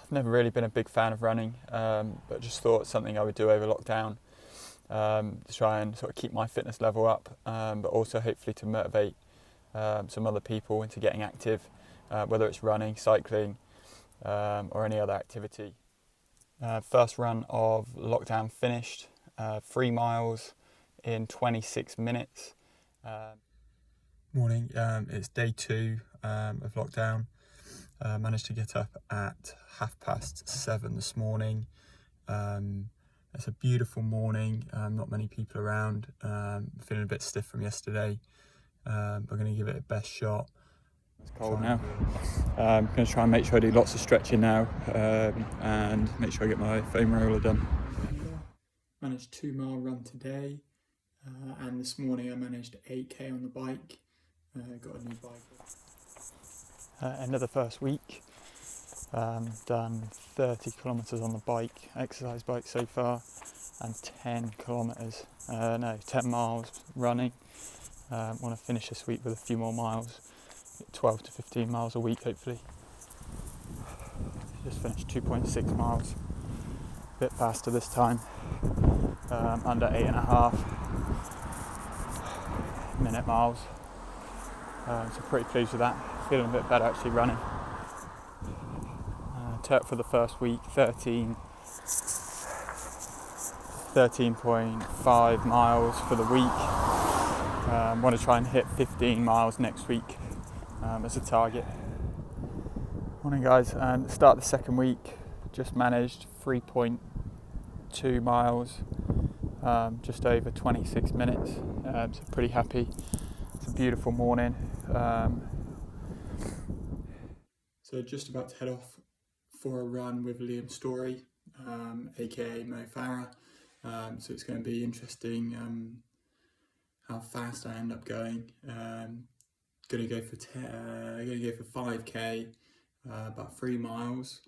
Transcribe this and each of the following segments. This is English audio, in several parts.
I've never really been a big fan of running, but just thought something I would do over lockdown to try and sort of keep my fitness level up, but also hopefully to motivate some other people into getting active, whether it's running, cycling, or any other activity. First run of lockdown finished, 3 miles in 26 minutes. Morning, it's day 2 of lockdown. Managed to get up at 7:30 this morning. It's a beautiful morning, not many people around, feeling a bit stiff from yesterday, but going to give it a best shot. It's cold now. I'm going to try and make sure I do lots of stretching now, and make sure I get my foam roller done. Managed 2-mile run today, and this morning I managed 8k on the bike. Got a new bike. End of the first week, done 30 kilometres on the bike, exercise bike so far, and 10 miles running. Want to finish this week with a few more miles, 12 to 15 miles a week hopefully. Just finished 2.6 miles, a bit faster this time, under 8.5 minute miles, so pretty pleased with that. Feeling a bit better actually running. Took for the first week 13.5 miles for the week. Want to try and hit 15 miles next week as a target. Morning guys, start the second week, just managed 3.2 miles, just over 26 minutes, so pretty happy. It's a beautiful morning. So just about to head off for a run with Liam Story, aka Mo Farah. So it's going to be interesting how fast I end up going. Going to go for 5k, about 3 miles.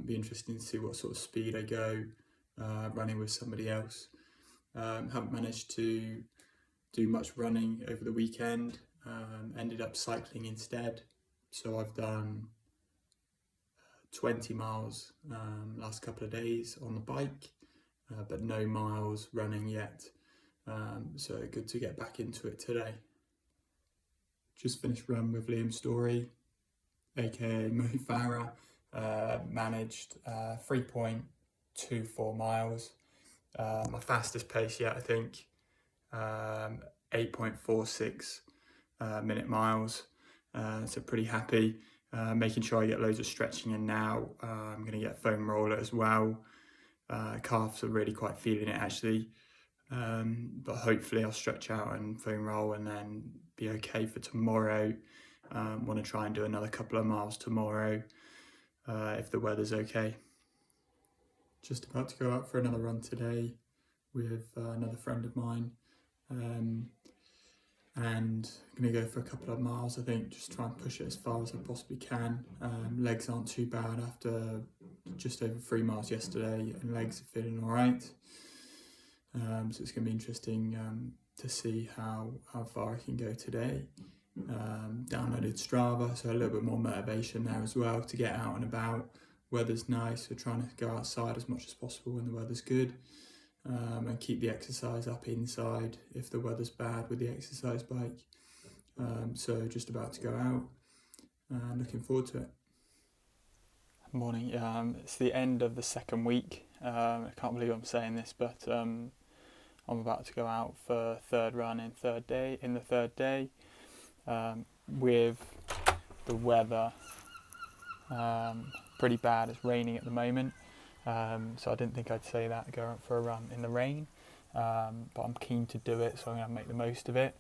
Be interesting to see what sort of speed I go running with somebody else. Haven't managed to do much running over the weekend. Ended up cycling instead. So I've done 20 miles last couple of days on the bike, but no miles running yet. So good to get back into it today. Just finished run with Liam Story, aka Mo Farah. Managed 3.24 miles. My fastest pace yet, I think. 8.46 minute miles. So pretty happy. Making sure I get loads of stretching in now. I'm going to get a foam roller as well. Calves are really quite feeling it actually. But hopefully I'll stretch out and foam roll and then be okay for tomorrow. Want to try and do another couple of miles tomorrow if the weather's okay. Just about to go out for another run today with another friend of mine. And I'm going to go for a couple of miles, I think, just try and push it as far as I possibly can. Legs aren't too bad after just over 3 miles yesterday, and legs are feeling all right. So it's going to be interesting to see how far I can go today. Downloaded Strava, so a little bit more motivation there as well to get out and about. Weather's nice, so trying to go outside as much as possible when the weather's good. And keep the exercise up inside if the weather's bad with the exercise bike. So just about to go out and looking forward to it. Morning, it's the end of the second week. I can't believe I'm saying this, but I'm about to go out for third run in the third day. With the weather pretty bad, it's raining at the moment. So I didn't think I'd say that, go out for a run in the rain, but I'm keen to do it, so I'm going to make the most of it.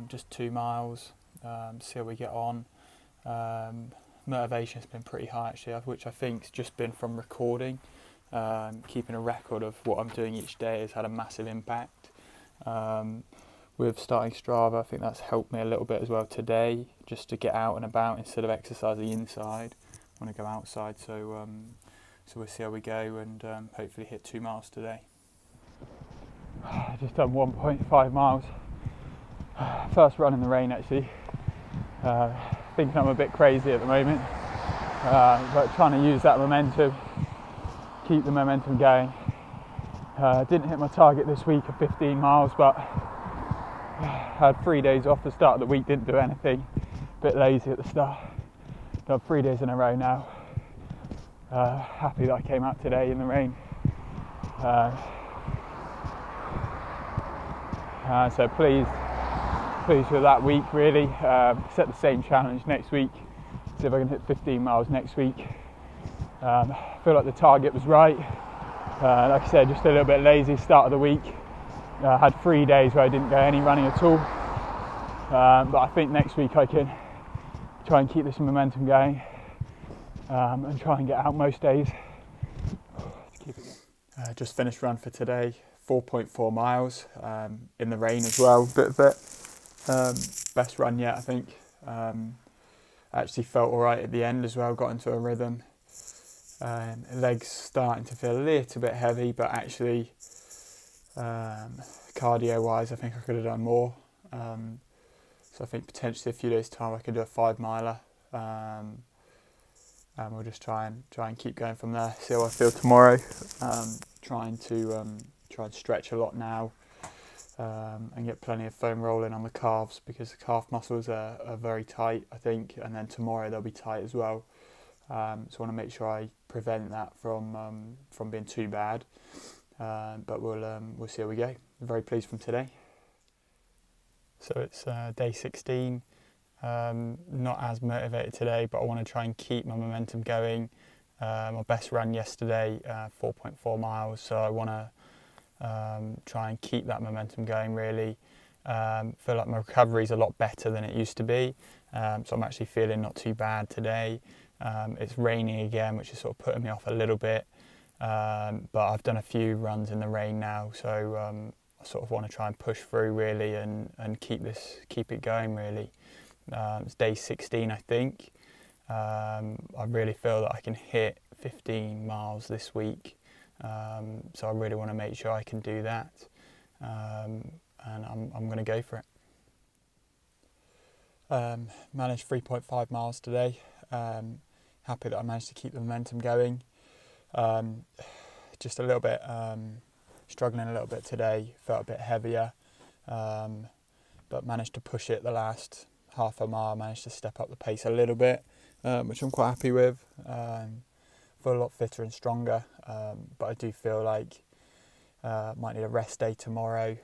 Just 2 miles, see how we get on. Motivation's been pretty high actually, which I think's just been from recording. Keeping a record of what I'm doing each day has had a massive impact. With starting Strava, I think that's helped me a little bit as well today, just to get out and about instead of exercising inside. I want to go outside, so we'll see how we go and hopefully hit 2 miles today. Just done 1.5 miles. First run in the rain actually. Thinking I'm a bit crazy at the moment. but trying to use that momentum, keep the momentum going. Didn't hit my target this week of 15 miles, but had 3 days off the start of the week, didn't do anything, a bit lazy at the start. Done 3 days in a row now. Happy that I came out today in the rain. So pleased with that week, really. Set the same challenge next week, see if I can hit 15 miles next week. I feel like the target was right. Like I said, just a little bit lazy start of the week. Had 3 days where I didn't go any running at all. But I think next week I can try and keep this momentum going and try and get out most days. Let's keep it going. Just finished run for today, 4.4 miles in the rain as well, bit of it. Best run yet, I think. Actually felt alright at the end as well, got into a rhythm. Legs starting to feel a little bit heavy, but actually cardio wise I think I could have done more. So I think potentially a few days time I could do a 5 miler. And we'll just try and keep going from there. See how I feel tomorrow. Trying to stretch a lot now and get plenty of foam rolling on the calves, because the calf muscles are very tight, I think, and then tomorrow they'll be tight as well. So I want to make sure I prevent that from being too bad. But we'll see how we go. I'm very pleased from today. So it's day 16. Not as motivated today, but I want to try and keep my momentum going. My best run yesterday, 4.4 miles, so I want to try and keep that momentum going, really. Feel like my recovery is a lot better than it used to be, so I'm actually feeling not too bad today. It's raining again, which is sort of putting me off a little bit, but I've done a few runs in the rain now, so I sort of want to try and push through, really, and keep it going, really. It's day 16, I think. I really feel that I can hit 15 miles this week, so I really want to make sure I can do that, and I'm going to go for it. Managed 3.5 miles today. Happy that I managed to keep the momentum going. Just a little bit struggling a little bit today, felt a bit heavier, but managed to push it the last half a mile, managed to step up the pace a little bit, which I'm quite happy with. Feel a lot fitter and stronger, but I do feel like might need a rest day tomorrow,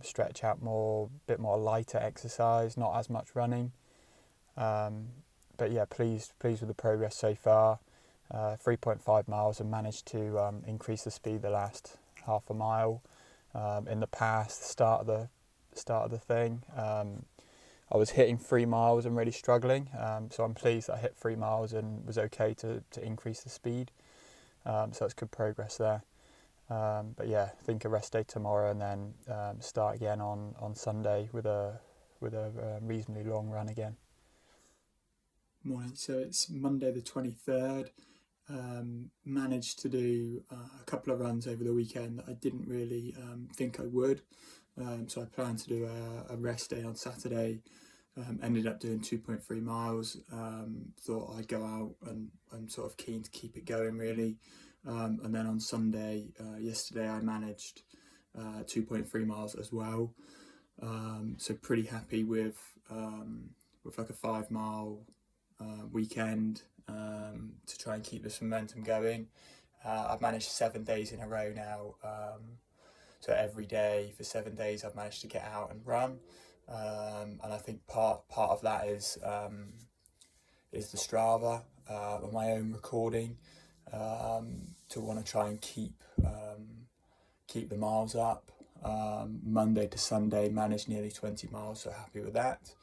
stretch out more, bit more lighter exercise, not as much running. But yeah, pleased with the progress so far. 3.5 miles and managed to increase the speed the last half a mile. In the past, start of the thing, I was hitting 3 miles and really struggling, so I'm pleased that I hit 3 miles and was okay to increase the speed. So that's good progress there. But yeah, I think a rest day tomorrow and then start again on Sunday with a reasonably long run again. Morning. So it's Monday the 23rd. Managed to do a couple of runs over the weekend that I didn't really think I would. So I planned to do a rest day on Saturday. Ended up doing 2.3 miles. Thought I'd go out and I'm sort of keen to keep it going, really. And then on Sunday, yesterday, I managed 2.3 miles as well. So pretty happy with like a 5 mile weekend to try and keep this momentum going. I've managed 7 days in a row now. So every day for 7 days I've managed to get out and run. And I think part of that is the Strava, my own recording, to want to try and keep the miles up. Monday to Sunday managed nearly 20 miles, so happy with that.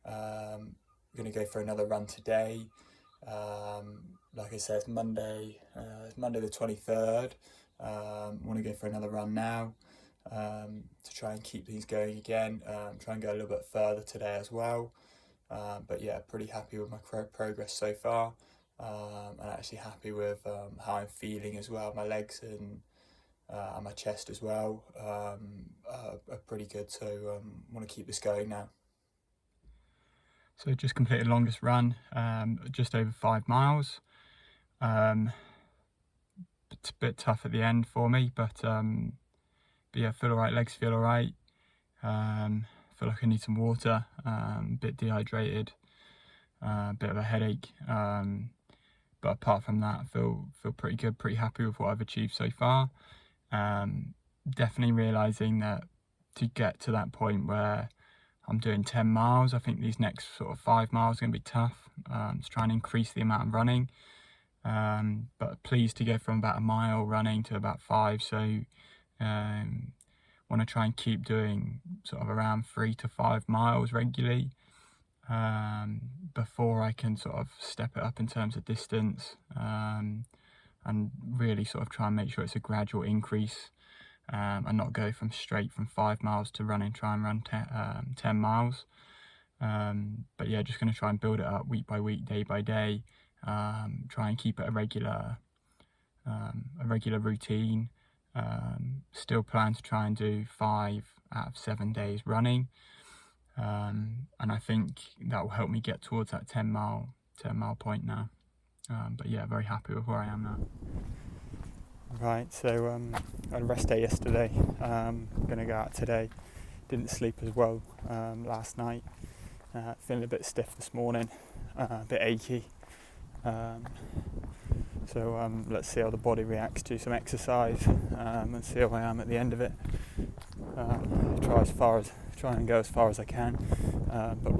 I'm going to go for another run today. Like I said, it's Monday the 23rd. Want to go for another run now, to try and keep things going again. Try and go a little bit further today as well. But yeah, pretty happy with my progress so far, and actually happy with how I'm feeling as well. My legs and my chest as well are pretty good, so want to keep this going now. So just completed the longest run, just over 5 miles. It's a bit tough at the end for me, but yeah, feel alright, legs feel alright. Feel like I need some water, a bit dehydrated, a bit of a headache. But apart from that, I feel pretty good, pretty happy with what I've achieved so far. Definitely realising that to get to that point where I'm doing 10 miles, I think these next sort of 5 miles are going to be tough, to try and increase the amount of running. But pleased to go from about a mile running to about 5, so want to try and keep doing sort of around 3 to 5 miles regularly, before I can sort of step it up in terms of distance, and really sort of try and make sure it's a gradual increase, and not go from 5 miles to try and run 10 miles. But yeah, just going to try and build it up week by week, day by day, try and keep it a regular routine. Still plan to try and do 5 out of 7 days running, and I think that will help me get towards that 10 mile point now. But yeah, very happy with where I am now. Right, so I had a rest day yesterday. Gonna go out today. Didn't sleep as well last night. Feeling a bit stiff this morning, a bit achy. So let's see how the body reacts to some exercise, and see how I am at the end of it. Try and go as far as I can, but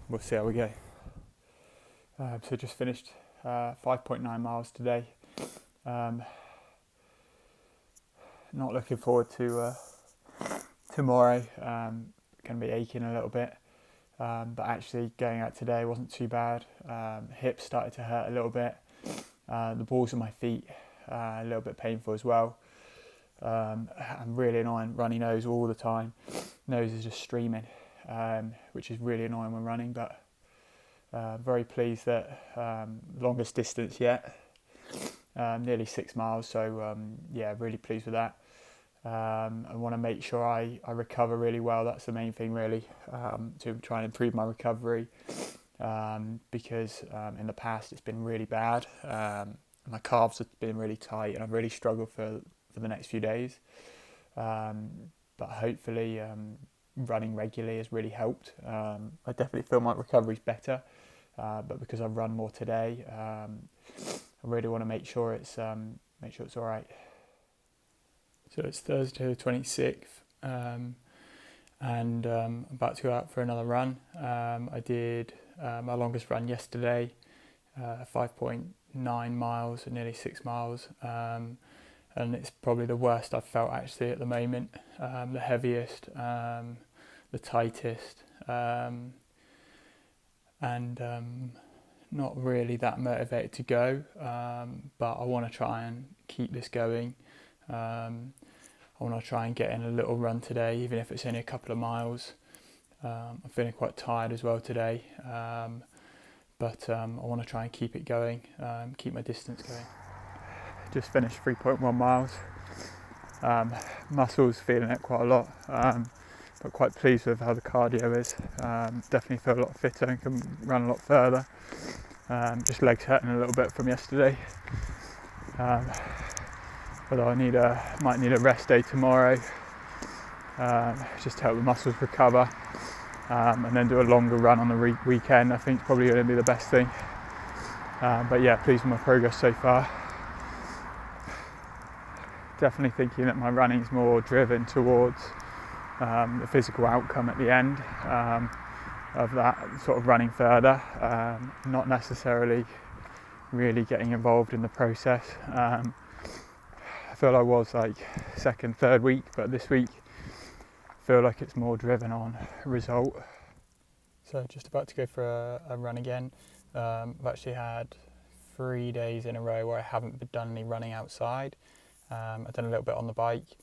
we'll see how we go. So just finished 5.9 miles today. Not looking forward to tomorrow. Going to be aching a little bit, but actually going out today wasn't too bad. Hips started to hurt a little bit. The balls of my feet a little bit painful as well. I'm really annoying, runny nose all the time. Nose is just streaming, which is really annoying when running, but very pleased that longest distance yet, nearly 6 miles, so yeah, really pleased with that. I want to make sure I recover really well. That's the main thing really, to try and improve my recovery, because in the past it's been really bad. My calves have been really tight and I've really struggled for the next few days, but hopefully running regularly has really helped. I definitely feel my recovery's better, but because I've run more today, I really want to make sure it's all right. So it's Thursday the 26th, and I'm about to go out for another run. I did my longest run yesterday, 5.9 miles, so nearly 6 miles, and it's probably the worst I've felt actually at the moment, the heaviest, the tightest, and not really that motivated to go, but I want to try and keep this going. I want to try and get in a little run today, even if it's only a couple of miles. I'm feeling quite tired as well today, but I want to try and keep it going, keep my distance going. Just finished 3.1 miles. Muscles feeling it quite a lot, but quite pleased with how the cardio is. Definitely feel a lot fitter and can run a lot further. Just legs hurting a little bit from yesterday. Although I might need a rest day tomorrow, just to help the muscles recover, and then do a longer run on the weekend. I think it's probably going to be the best thing. But yeah, pleased with my progress so far. Definitely thinking that my running's more driven towards the physical outcome at the end, of that sort of running further, not necessarily really getting involved in the process. I feel I was like second, third week, but this week I feel like it's more driven on result. So just about to go for a run again. I've actually had 3 days in a row where I haven't done any running outside. I've done a little bit on the bike,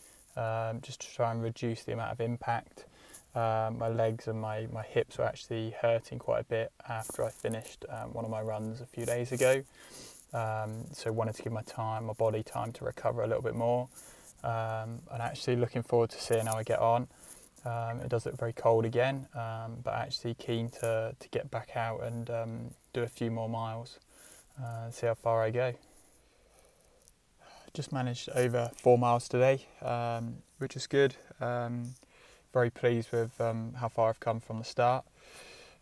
just to try and reduce the amount of impact. My legs and my hips were actually hurting quite a bit after I finished one of my runs a few days ago. So wanted to give my body time to recover a little bit more, and actually looking forward to seeing how I get on. It does look very cold again, but actually keen to get back out and do a few more miles, see how far I go. Just managed over 4 miles today, which is good. Very pleased with how far I've come from the start.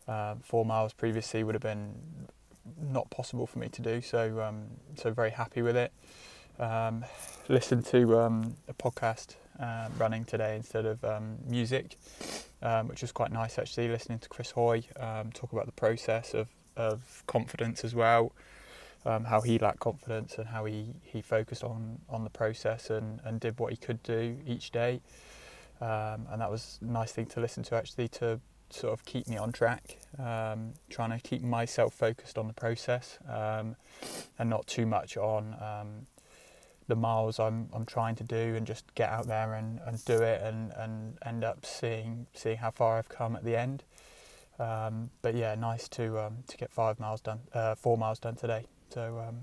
4 miles previously would have been not possible for me to do, so very happy with it. Listened to a podcast running today instead of music, which was quite nice actually, listening to Chris Hoy talk about the process of confidence as well, how he lacked confidence and how he focused on the process and did what he could do each day, and that was a nice thing to listen to actually, to sort of keep me on track, trying to keep myself focused on the process, and not too much on the miles I'm trying to do, and just get out there and do it and end up seeing how far I've come at the end. But yeah, nice to get 4 miles done today. So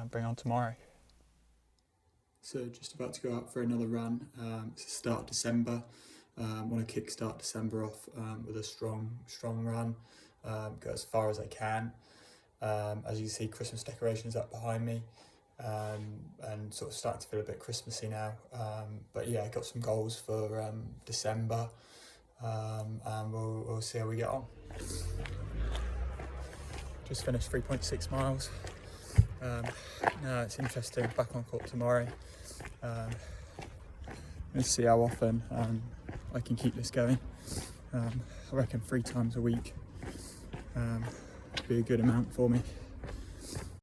bring on tomorrow. So just about to go out for another run. It's the start of December. Want to kickstart December off with a strong run. Go as far as I can. As you see, Christmas decorations up behind me, and sort of starting to feel a bit Christmassy now. But yeah, I got some goals for December, and we'll see how we get on. Just finished 3.6 miles. No, it's interesting. Back on court tomorrow. Let's see how often I can keep this going. I reckon 3 times a week would be a good amount for me.